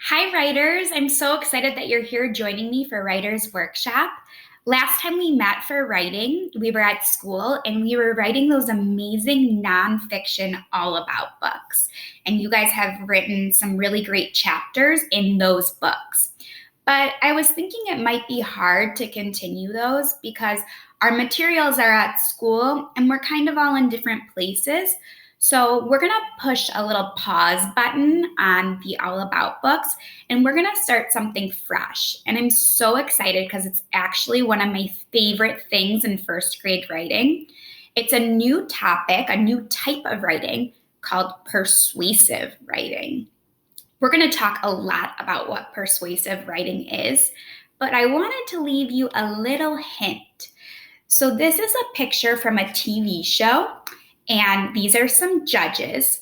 Hi, writers. I'm so excited that you're here joining me for Writers Workshop. Last time we met for writing, we were at school and we were writing those amazing nonfiction all about books. And you guys have written some really great chapters in those books. But I was thinking it might be hard to continue those because our materials are at school and we're kind of all in different places. So we're going to push a little pause button on the All About books and we're going to start something fresh. And I'm so excited because it's actually one of my favorite things in first grade writing. It's a new topic, a new type of writing called persuasive writing. We're going to talk a lot about what persuasive writing is, but I wanted to leave you a little hint. So this is a picture from a TV show, and these are some judges,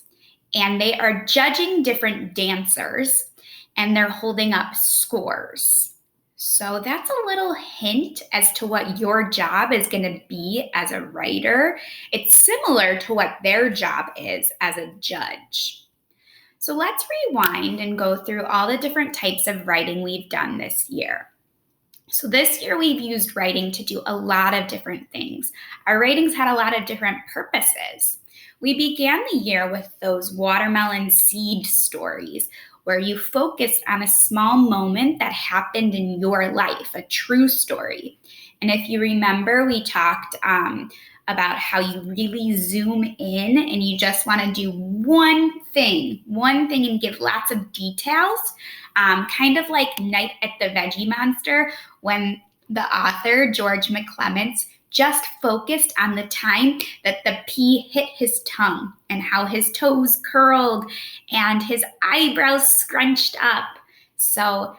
and they are judging different dancers, and they're holding up scores. So that's a little hint as to what your job is going to be as a writer. It's similar to what their job is as a judge. So let's rewind and go through all the different types of writing we've done this year. So this year we've used writing to do a lot of different things. Our writings had a lot of different purposes. We began the year with those watermelon seed stories where you focused on a small moment that happened in your life, a true story. And if you remember, we talked about how you really zoom in and you just want to do one thing and give lots of details, kind of like Night at the Veggie Monster when the author, George McClements, just focused on the time that the pea hit his tongue and how his toes curled and his eyebrows scrunched up. So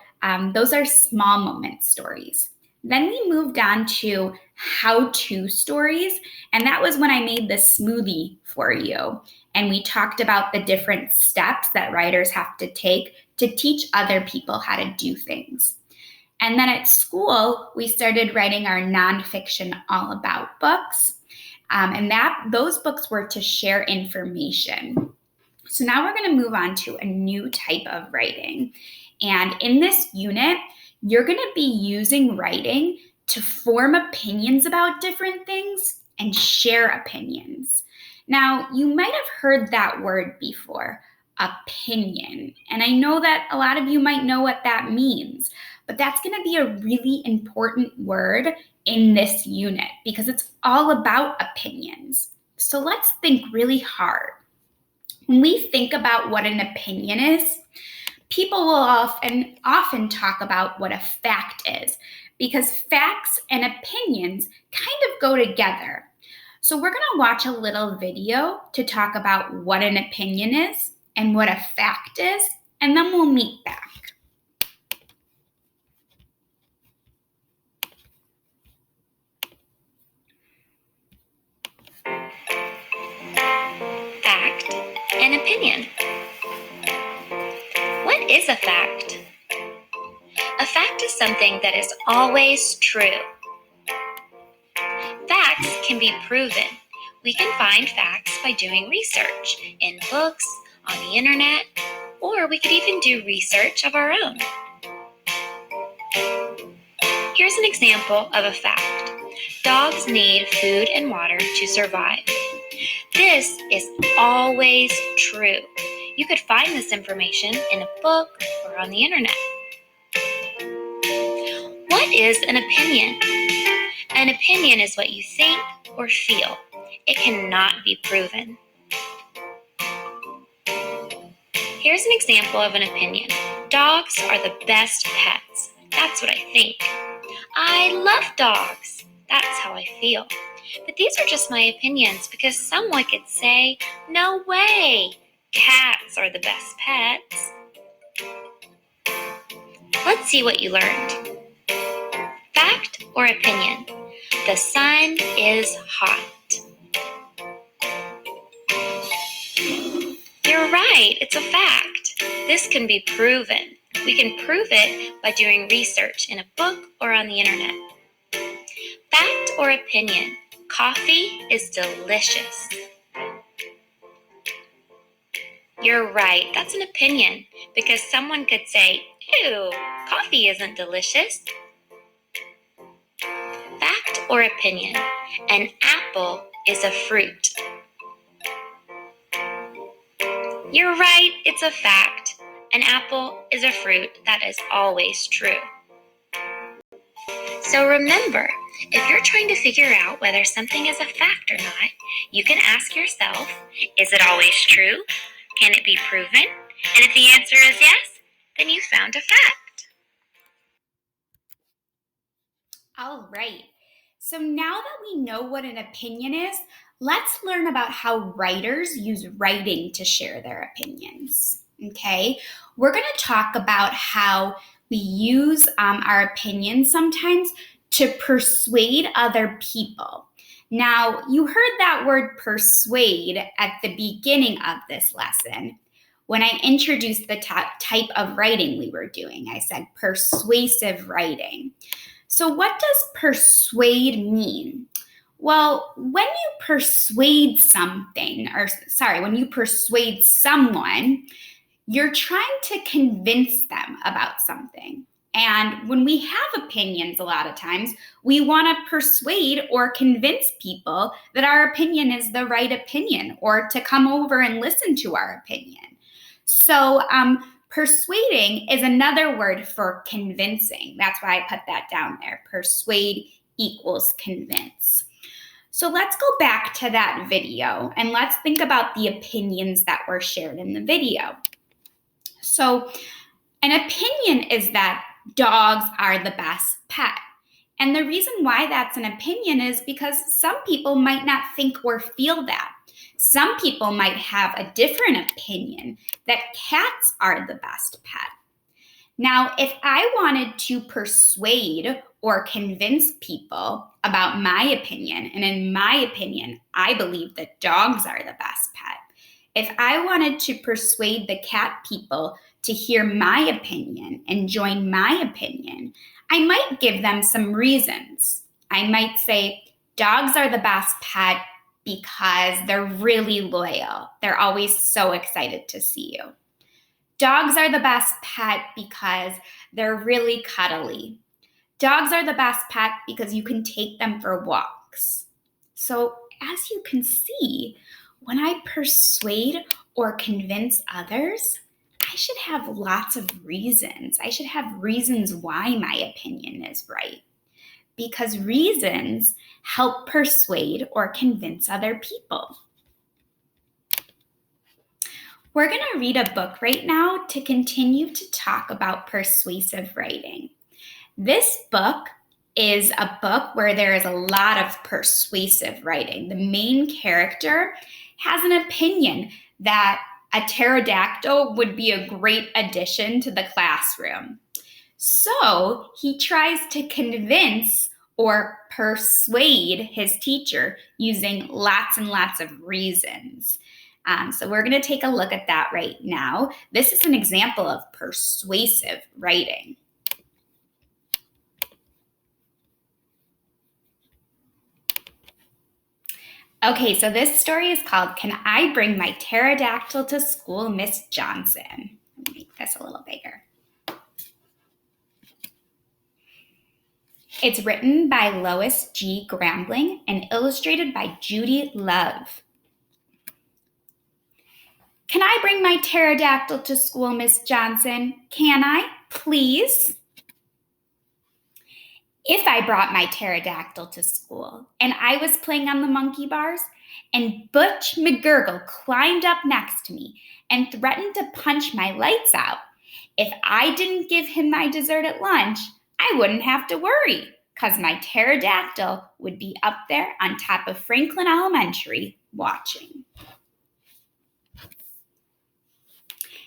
those are small moment stories. Then we moved on to how-to stories, and that was when I made the smoothie for you. And we talked about the different steps that writers have to take to teach other people how to do things. And then at school, we started writing our nonfiction all about books. And those books were to share information. So now we're going to move on to a new type of writing. And in this unit, you're going to be using writing to form opinions about different things and share opinions. Now, you might have heard that word before, opinion. And I know that a lot of you might know what that means, but that's going to be a really important word in this unit because it's all about opinions. So let's think really hard. When we think about what an opinion is, people will often talk about what a fact is because facts and opinions kind of go together. So we're going to watch a little video to talk about what an opinion is and what a fact is, and then we'll meet back. Fact and opinion. What is a fact? A fact is something that is always true. Facts can be proven. We can find facts by doing research in books, on the internet, or we could even do research of our own. Here's an example of a fact. Dogs need food and water to survive. This is always true. You could find this information in a book or on the internet. What is an opinion? An opinion is what you think or feel. It cannot be proven. Here's an example of an opinion. Dogs are the best pets. That's what I think. I love dogs. That's how I feel. But these are just my opinions because someone could say, no way, cats are the best pets. Let's see what you learned. Fact or opinion? The sun is hot. You're right, it's a fact. This can be proven. We can prove it by doing research in a book or on the internet. Fact or opinion? Coffee is delicious. You're right, that's an opinion, because someone could say, ew, coffee isn't delicious. Fact or opinion? An apple is a fruit. You're right, it's a fact. An apple is a fruit. That is always true. So remember, if you're trying to figure out whether something is a fact or not, you can ask yourself, is it always true? Can it be proven? And if the answer is yes, then you found a fact. All right. So now that we know what an opinion is, let's learn about how writers use writing to share their opinions. Okay, we're going to talk about how we use our opinions sometimes to persuade other people. Now, you heard that word persuade at the beginning of this lesson. When I introduced the type of writing we were doing, I said persuasive writing. So what does persuade mean? Well, when you persuade when you persuade someone, you're trying to convince them about something. And when we have opinions, a lot of times, we want to persuade or convince people that our opinion is the right opinion or to come over and listen to our opinion. So, persuading is another word for convincing. That's why I put that down there. Persuade equals convince. So let's go back to that video and let's think about the opinions that were shared in the video. So an opinion is that dogs are the best pet. And the reason why that's an opinion is because some people might not think or feel that. Some people might have a different opinion that cats are the best pet. Now, if I wanted to persuade or convince people about my opinion, and in my opinion, I believe that dogs are the best pet. If I wanted to persuade the cat people to hear my opinion and join my opinion, I might give them some reasons. I might say, dogs are the best pet because they're really loyal. They're always so excited to see you. Dogs are the best pet because they're really cuddly. Dogs are the best pet because you can take them for walks. So as you can see, when I persuade or convince others, I should have lots of reasons. I should have reasons why my opinion is right, because reasons help persuade or convince other people. We're going to read a book right now to continue to talk about persuasive writing. This book is a book where there is a lot of persuasive writing. The main character has an opinion that a pterodactyl would be a great addition to the classroom. So he tries to convince or persuade his teacher using lots and lots of reasons. So we're going to take a look at that right now. This is an example of persuasive writing. Okay, so this story is called, Can I Bring My Pterodactyl to School, Miss Johnson? Let me make this a little bigger. It's written by Lois G. Grambling and illustrated by Judy Love. Can I bring my pterodactyl to school, Miss Johnson? Can I, please? If I brought my pterodactyl to school and I was playing on the monkey bars and Butch McGurgle climbed up next to me and threatened to punch my lights out, if I didn't give him my dessert at lunch, I wouldn't have to worry because my pterodactyl would be up there on top of Franklin Elementary watching.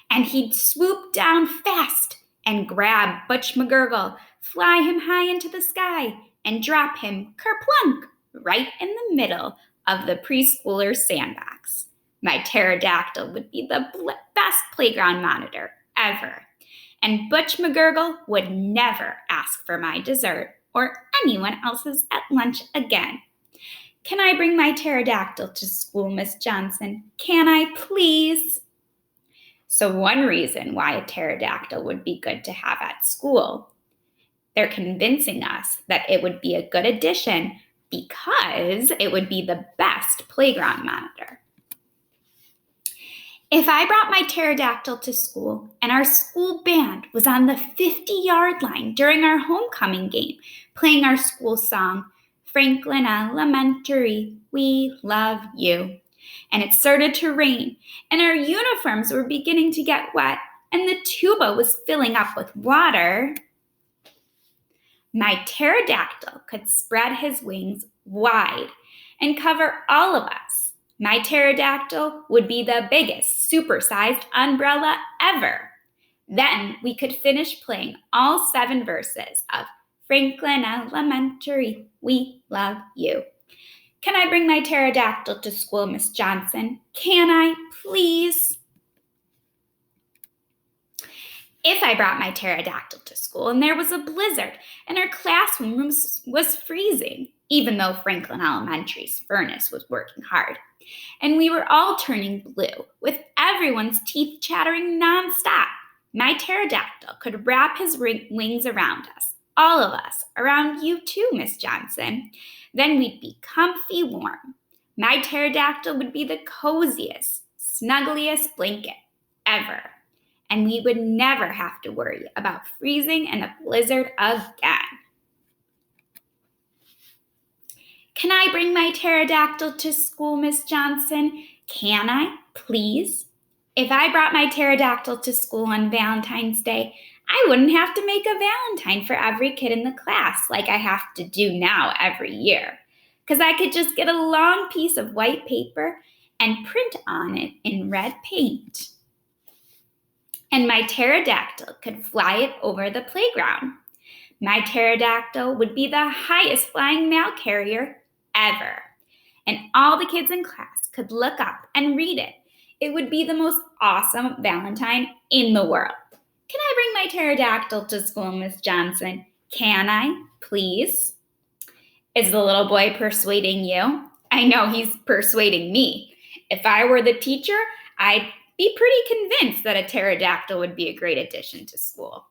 And he'd swoop down fast and grab Butch McGurgle, fly him high into the sky, and drop him kerplunk right in the middle of the preschooler's sandbox. My pterodactyl would be the best playground monitor ever. And Butch McGurgle would never ask for my dessert or anyone else's at lunch again. Can I bring my pterodactyl to school, Miss Johnson? Can I, please? So one reason why a pterodactyl would be good to have at school, they're convincing us that it would be a good addition because it would be the best playground monitor. If I brought my pterodactyl to school and our school band was on the 50-yard line during our homecoming game, playing our school song, Franklin Elementary, we love you, and it started to rain, and our uniforms were beginning to get wet, and the tuba was filling up with water, my pterodactyl could spread his wings wide and cover all of us. My pterodactyl would be the biggest supersized umbrella ever. Then we could finish playing all 7 verses of Franklin Elementary, we love you. Can I bring my pterodactyl to school, Miss Johnson? Can I, please? If I brought my pterodactyl to school and there was a blizzard and our classroom was freezing, even though Franklin Elementary's furnace was working hard, and we were all turning blue with everyone's teeth chattering nonstop, my pterodactyl could wrap his wings around us, all of us, around you too, Miss Johnson. Then we'd be comfy warm. My pterodactyl would be the coziest, snuggliest blanket ever. And we would never have to worry about freezing in a blizzard again. Can I bring my pterodactyl to school, Miss Johnson? Can I, please? If I brought my pterodactyl to school on Valentine's Day, I wouldn't have to make a Valentine for every kid in the class like I have to do now every year, because I could just get a long piece of white paper and print on it in red paint. And my pterodactyl could fly it over the playground. My pterodactyl would be the highest flying mail carrier ever. And all the kids in class could look up and read it. It would be the most awesome Valentine in the world. Can I bring my pterodactyl to school, Miss Johnson? Can I, please? Is the little boy persuading you? I know he's persuading me. If I were the teacher, I'd be pretty convinced that a pterodactyl would be a great addition to school.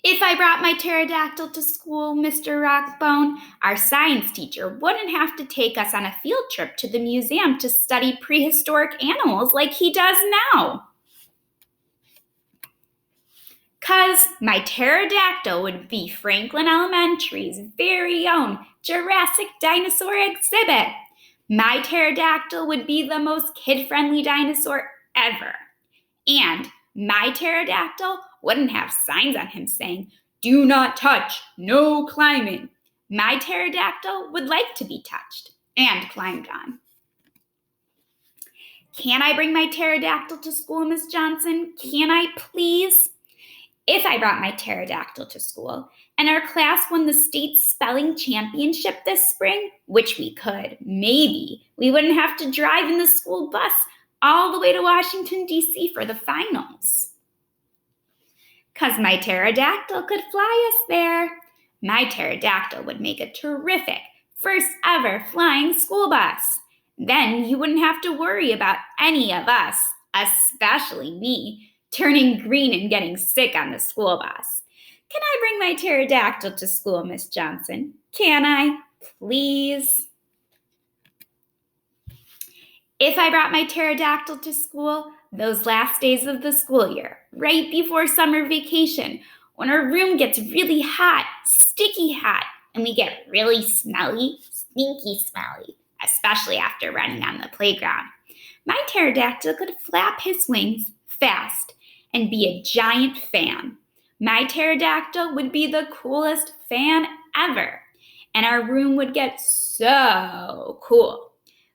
If I brought my pterodactyl to school, Mr. Rockbone, our science teacher wouldn't have to take us on a field trip to the museum to study prehistoric animals like he does now. 'Cause my pterodactyl would be Franklin Elementary's very own Jurassic dinosaur exhibit. My pterodactyl would be the most kid-friendly dinosaur ever. And my pterodactyl wouldn't have signs on him saying, "Do not touch, no climbing." My pterodactyl would like to be touched and climbed on. Can I bring my pterodactyl to school, Miss Johnson? Can I, please? If I brought my pterodactyl to school and our class won the state spelling championship this spring, which we could, maybe, we wouldn't have to drive in the school bus all the way to Washington, D.C. for the finals. 'Cause my pterodactyl could fly us there. My pterodactyl would make a terrific first ever flying school bus. Then you wouldn't have to worry about any of us, especially me, turning green and getting sick on the school bus. Can I bring my pterodactyl to school, Miss Johnson? Can I, please? If I brought my pterodactyl to school those last days of the school year, right before summer vacation, when our room gets really hot, sticky hot, and we get really smelly, stinky smelly, especially after running on the playground, my pterodactyl could flap his wings fast and be a giant fan. My pterodactyl would be the coolest fan ever, and our room would get so cool.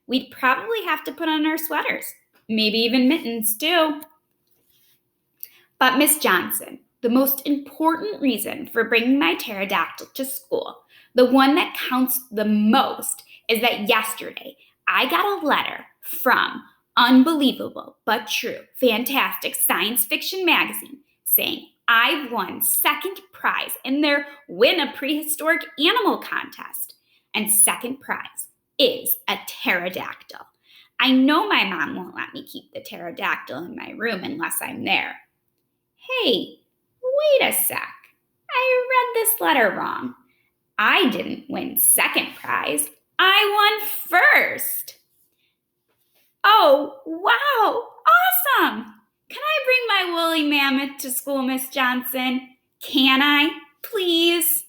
We'd probably have to put on our sweaters, maybe even mittens too. But Miss Johnson, the most important reason for bringing my pterodactyl to school, the one that counts the most, is that yesterday I got a letter from Unbelievable but True, Fantastic Science Fiction magazine saying I've won second prize in their Win a Prehistoric Animal contest. And second prize is a pterodactyl. I know my mom won't let me keep the pterodactyl in my room unless I'm there. Hey, wait a sec. I read this letter wrong. I didn't win second prize. I won first. Oh, wow, awesome. Can I bring my woolly mammoth to school, Miss Johnson? Can I, please?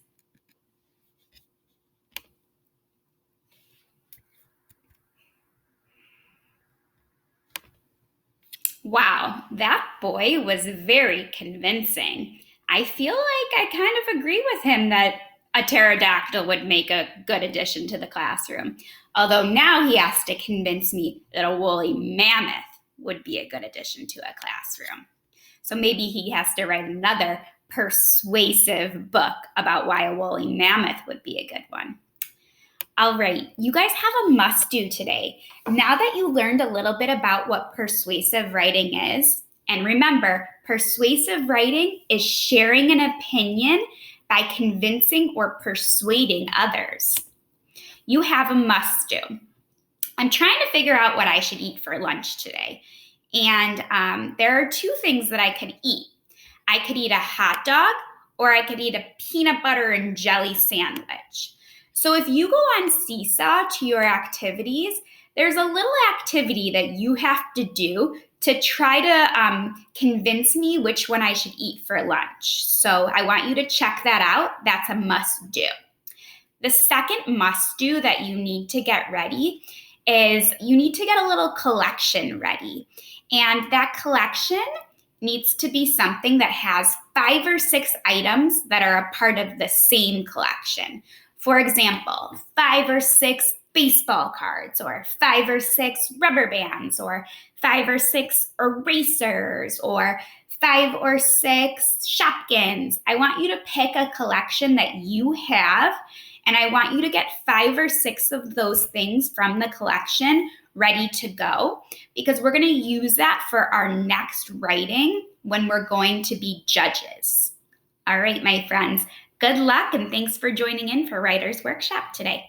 Wow, that boy was very convincing. I feel like I kind of agree with him that a pterodactyl would make a good addition to the classroom. Although now he has to convince me that a woolly mammoth would be a good addition to a classroom. So maybe he has to write another persuasive book about why a woolly mammoth would be a good one. All right, you guys have a must do today. Now that you learned a little bit about what persuasive writing is, and remember, persuasive writing is sharing an opinion by convincing or persuading others. You have a must do. I'm trying to figure out what I should eat for lunch today. And there are two things that I could eat. I could eat a hot dog or I could eat a peanut butter and jelly sandwich. So if you go on Seesaw to your activities, there's a little activity that you have to do to try to convince me which one I should eat for lunch. So I want you to check that out. That's a must do. The second must do that you need to get ready is you need to get a little collection ready. And that collection needs to be something that has 5 or 6 items that are a part of the same collection. For example, 5 or 6 baseball cards, or 5 or 6 rubber bands, or 5 or 6 erasers, or 5 or 6 Shopkins. I want you to pick a collection that you have, and I want you to get 5 or 6 of those things from the collection ready to go, because we're going to use that for our next writing when we're going to be judges. All right, my friends, good luck and thanks for joining in for Writer's Workshop today.